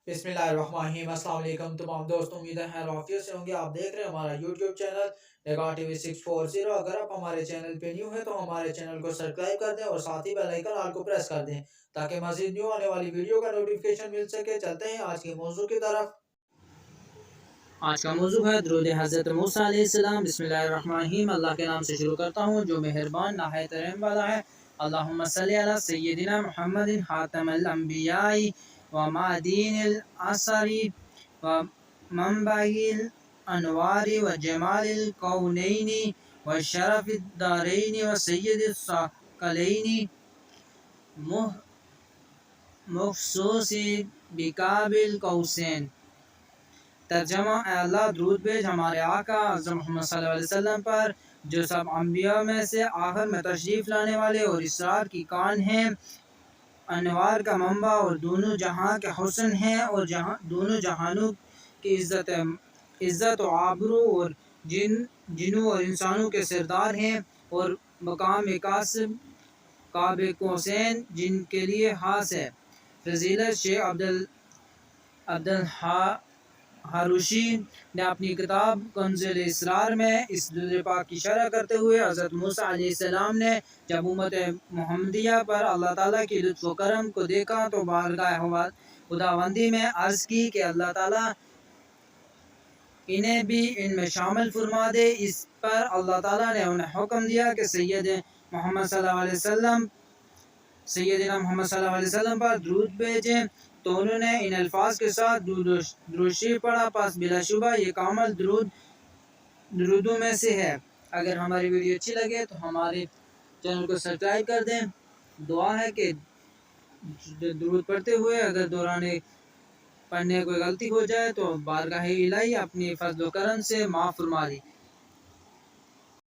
बिस्मिल्लाहिर्रहमानिर्रहीम। अस्सलाम वालेकुम तमाम दोस्तों, उम्मीद है खैर आफियत से होंगे। आप देख रहे हैं हमारा यूट्यूब चैनल निगाह टीवी 640। अगर आप हमारे चैनल पे न्यू है तो हमारे चैनल को सब्सक्राइब कर दें और साथ ही बेल आइकन ऑल को प्रेस कर दें ताकि मज़ीद न्यू आने वाली वीडियो का नोटिफिकेशन मिल सके। चलते हैं आज के मौजू की तरफ। आज का मौजू है दुरूद हज़रत मूसा अलैहिस्सलाम। बिस्मिल्लाहिर्रहमानिर्रहीम। अल्लाह के नाम से शुरू करता हूँ जो मेहरबान नहायत रहम वाला है। अल्लाहुम्मा सल्ली अला सय्यिदिना मुहम्मदिन खातमिल अंबियाई व मादीनिल असरी व मंबाइल अनवारी व जमालिल कौनैनी व शरफिद दारैनी व सय्यदिस सकलैनी मखसूसी बिकाबिल कौसैन। तर्जमा: अल्लाह दुरूद भेज हमारे आका हज़रत मोहम्मद सल्लल्लाहु अलैहि वसल्लम पर जो सब अंबिया में से आखिर में तशरीफ़ लाने वाले और इसरार की कान हैं, अनवार का मंबा और दोनों जहां के हुस्न हैं और दोनों जहानों की इज़्ज़त और आबरू और जिन्नों और इंसानों के सरदार हैं और मकाम कासिब काब कौसैन जिनके लिए खास है। फजीलत शेख अब्दुल हारूशी ने अपनी किताब कंज़ुल इसरार में इस दुरूद पाक की शरह करते हुए हज़रत मूसा अलैहिस्सलाम ने जब उम्मत मुहम्मदिया पर अल्लाह ताला की लुत्फ़ व करम को देखा तो बारगाह खुदावंदी में अर्ज़ की कि अल्लाह ताला इन्हें भी इनमें शामिल फरमा दे। इस पर अल्लाह ताला ने उन्हें हुक्म दिया कि सैयदना मोहम्मद सल्लल्लाहु अलैहि वसल्लम पर दुरूद भेजें, तो उन्होंने इन अल्फाज के साथ दुरूद शरीफ पढ़ा। पास बिलाशुबा ये कामल दुरूदों में से है। अगर हमारी वीडियो अच्छी लगे तो हमारे चैनल को सब्सक्राइब कर दें। दुआ है कि दुरूद पढ़ते हुए अगर दौरान पढ़ने कोई गलती हो जाए तो बारगाह इलाही अपनी फज़्ल व करम से माफ़ फरमा दी।